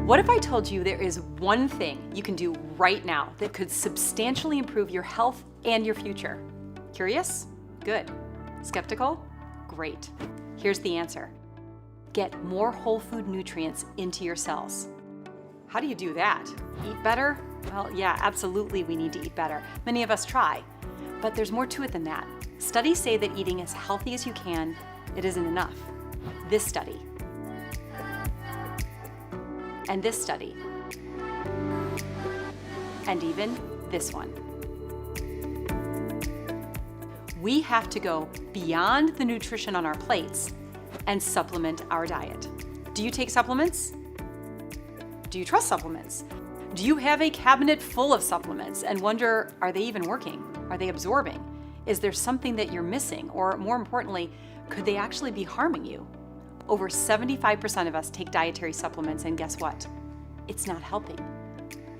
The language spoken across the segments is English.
What if I told you there is one thing you can do right now that could substantially improve your health and your future? Curious? Good. Skeptical? Great. Here's the answer. Get more whole food nutrients into your cells. How do you do that? Eat better? Well, yeah, absolutely we need to eat better. Many of us try. But there's more to it than that. Studies say that eating as healthy as you can, it isn't enough. This study. And this study. And even this one. We have to go beyond the nutrition on our plates and supplement our diet. Do you take supplements? Do you trust supplements? Do you have a cabinet full of supplements and wonder, are they even working? Are they absorbing? Is there something that you're missing? Or more importantly, could they actually be harming you? Over 75% of us take dietary supplements, and guess what? It's not helping.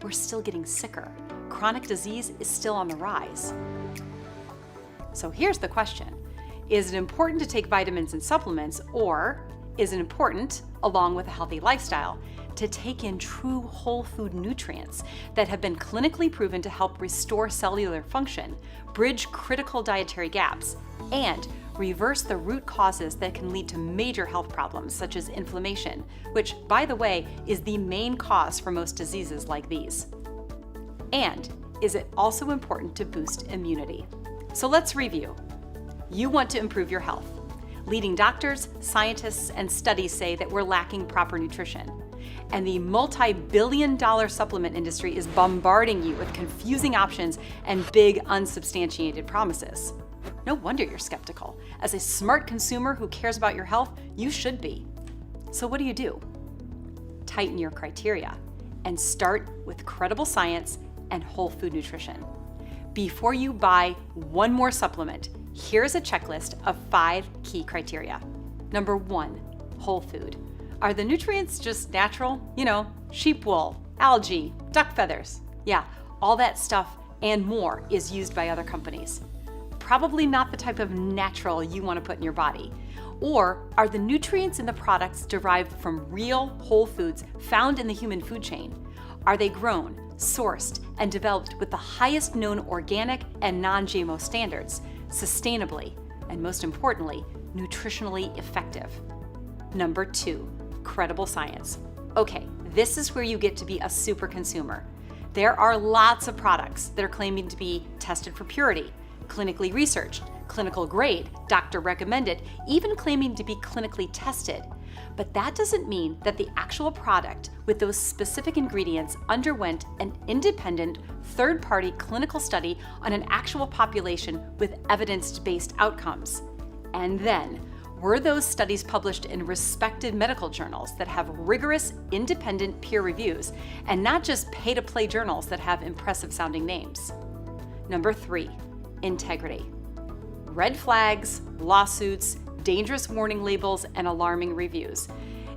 We're still getting sicker. Chronic disease is still on the rise. So here's the question. Is it important to take vitamins and supplements, or is it important, along with a healthy lifestyle, to take in true whole food nutrients that have been clinically proven to help restore cellular function, bridge critical dietary gaps, and reverse the root causes that can lead to major health problems such as inflammation, which, by the way, is the main cause for most diseases like these? And is it also important to boost immunity? So let's review. You want to improve your health. Leading doctors, scientists, and studies say that we're lacking proper nutrition. And the multi-billion-dollar supplement industry is bombarding you with confusing options and big, unsubstantiated promises. No wonder you're skeptical. As a smart consumer who cares about your health, you should be. So what do? Tighten your criteria and start with credible science and whole food nutrition. Before you buy one more supplement, here's a checklist of 5 key criteria. Number 1, whole food. Are the nutrients just natural? Sheep wool, algae, duck feathers. Yeah, all that stuff and more is used by other companies. Probably not the type of natural you want to put in your body. Or are the nutrients in the products derived from real whole foods found in the human food chain? Are they grown, sourced, and developed with the highest known organic and non-GMO standards, sustainably, and most importantly, nutritionally effective? Number 2, credible science. Okay, this is where you get to be a super consumer. There are lots of products that are claiming to be tested for purity, clinically researched, clinical grade, doctor recommended, even claiming to be clinically tested. But that doesn't mean that the actual product with those specific ingredients underwent an independent, third-party clinical study on an actual population with evidence-based outcomes. And then, were those studies published in respected medical journals that have rigorous, independent peer reviews, and not just pay-to-play journals that have impressive-sounding names? Number 3, integrity. Red flags, lawsuits, dangerous warning labels, and alarming reviews.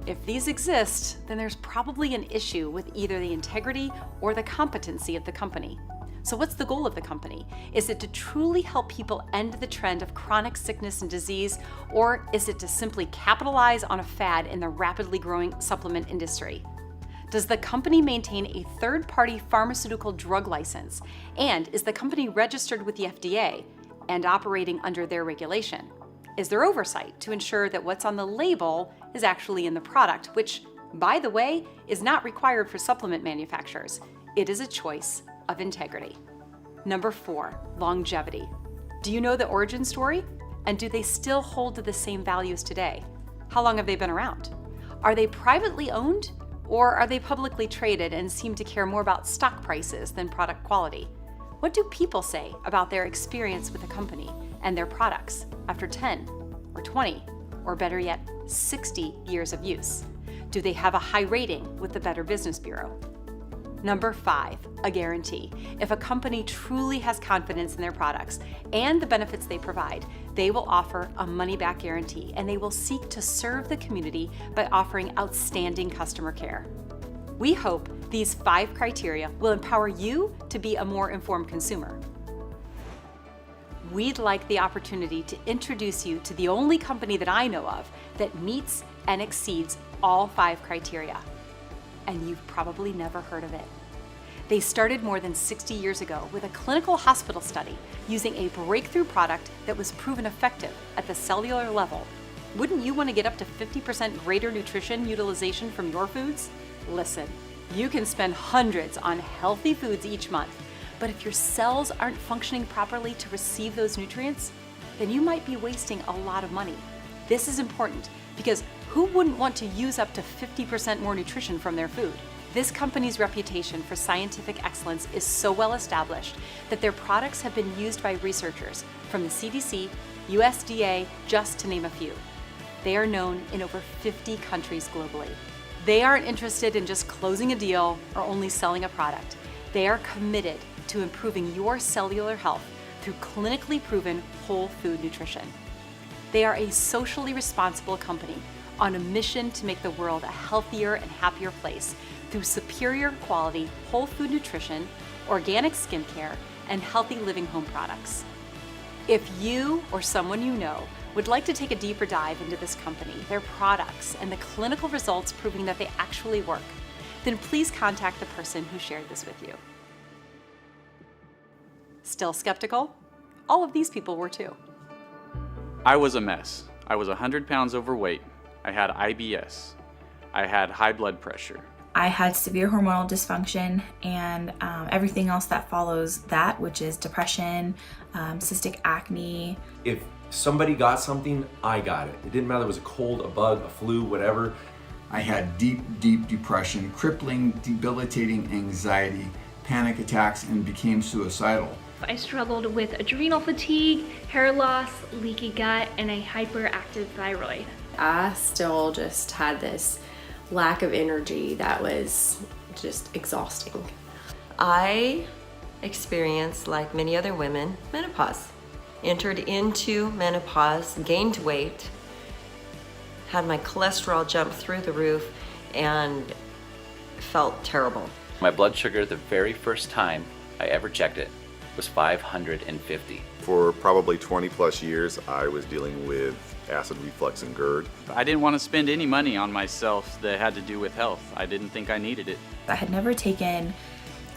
If these exist, then there's probably an issue with either the integrity or the competency of the company. So what's the goal of the company? Is it to truly help people end the trend of chronic sickness and disease, or is it to simply capitalize on a fad in the rapidly growing supplement industry? Does the company maintain a third-party pharmaceutical drug license? And is the company registered with the FDA and operating under their regulation? Is there oversight to ensure that what's on the label is actually in the product, which, by the way, is not required for supplement manufacturers? It is a choice of integrity. Number 4, longevity. Do you know the origin story? And do they still hold to the same values today? How long have they been around? Are they privately owned, or are they publicly traded and seem to care more about stock prices than product quality? What do people say about their experience with a company and their products after 10 or 20, or better yet, 60 years of use? Do they have a high rating with the Better Business Bureau? Number 5, a guarantee. If a company truly has confidence in their products and the benefits they provide, they will offer a money-back guarantee, and they will seek to serve the community by offering outstanding customer care. We hope these 5 criteria will empower you to be a more informed consumer. We'd like the opportunity to introduce you to the only company that I know of that meets and exceeds all 5 criteria. and you've probably never heard of it. They started more than 60 years ago with a clinical hospital study using a breakthrough product that was proven effective at the cellular level. Wouldn't you want to get up to 50% greater nutrition utilization from your foods? Listen, you can spend hundreds on healthy foods each month, but if your cells aren't functioning properly to receive those nutrients, then you might be wasting a lot of money. This is important because who wouldn't want to use up to 50% more nutrition from their food? This company's reputation for scientific excellence is so well established that their products have been used by researchers from the CDC, USDA, just to name a few. They are known in over 50 countries globally. They aren't interested in just closing a deal or only selling a product. They are committed to improving your cellular health through clinically proven whole food nutrition. They are a socially responsible company on a mission to make the world a healthier and happier place through superior quality whole food nutrition, organic skincare, and healthy living home products. If you or someone you know would like to take a deeper dive into this company, their products, and the clinical results proving that they actually work, then please contact the person who shared this with you. Still skeptical? All of these people were too. I was a mess. I was 100 pounds overweight. I had IBS. I had high blood pressure. I had severe hormonal dysfunction and everything else that follows that, which is depression, cystic acne. If somebody got something, I got it. It didn't matter if it was a cold, a bug, a flu, whatever. I had deep, deep depression, crippling, debilitating anxiety, panic attacks, and became suicidal. I struggled with adrenal fatigue, hair loss, leaky gut, and a hyperactive thyroid. I still just had this lack of energy that was just exhausting. I experienced, like many other women, menopause. Entered into menopause, gained weight, had my cholesterol jump through the roof, and felt terrible. My blood sugar the very first time I ever checked it was 550. For probably 20 plus years, I was dealing with acid reflux and GERD. I didn't want to spend any money on myself that had to do with health. I didn't think I needed it. I had never taken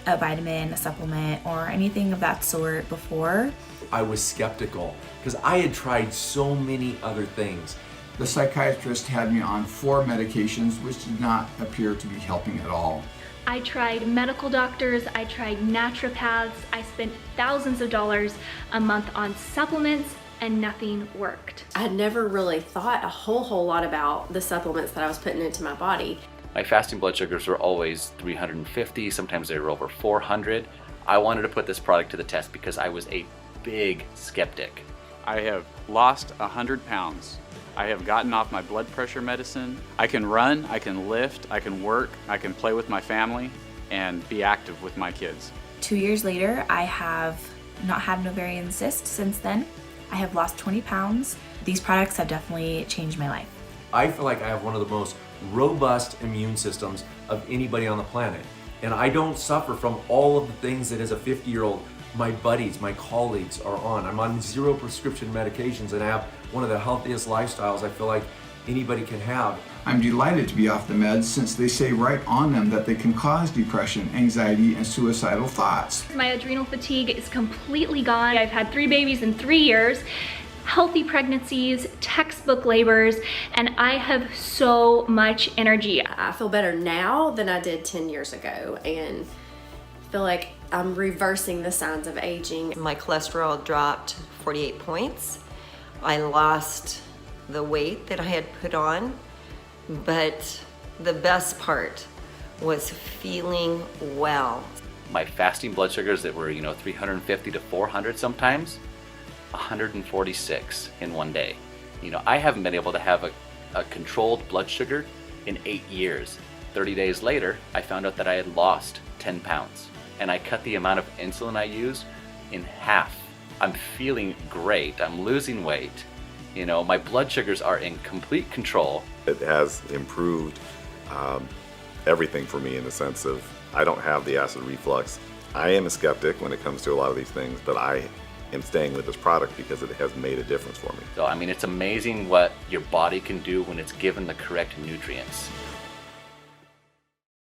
a vitamin, a supplement, or anything of that sort before. I was skeptical because I had tried so many other things. The psychiatrist had me on 4 medications, which did not appear to be helping at all. I tried medical doctors, I tried naturopaths, I spent thousands of dollars a month on supplements, and nothing worked. I had never really thought a whole lot about the supplements that I was putting into my body. My fasting blood sugars were always 350, sometimes they were over 400. I wanted to put this product to the test because I was a big skeptic. I have lost 100 pounds. I have gotten off my blood pressure medicine. I can run, I can lift, I can work, I can play with my family, and be active with my kids. 2 years later, I have not had an ovarian cyst since then. I have lost 20 pounds. These products have definitely changed my life. I feel like I have one of the most robust immune systems of anybody on the planet. And I don't suffer from all of the things that as a 50-year-old, my buddies, my colleagues are on. I'm on 0 prescription medications and I have one of the healthiest lifestyles I feel like anybody can have. I'm delighted to be off the meds since they say right on them that they can cause depression, anxiety, and suicidal thoughts. My adrenal fatigue is completely gone. I've had 3 babies in 3 years, healthy pregnancies, textbook labors, and I have so much energy. I feel better now than I did 10 years ago and feel like I'm reversing the signs of aging. My cholesterol dropped 48 points. I lost the weight that I had put on, but the best part was feeling well. My fasting blood sugars that were, 350 to 400 sometimes, 146 in one day. I haven't been able to have a controlled blood sugar in 8 years. 30 days later, I found out that I had lost 10 pounds and I cut the amount of insulin I use in half. I'm feeling great, I'm losing weight. My blood sugars are in complete control. It has improved everything for me in the sense of I don't have the acid reflux. I am a skeptic when it comes to a lot of these things, but I am staying with this product because it has made a difference for me. So, it's amazing what your body can do when it's given the correct nutrients.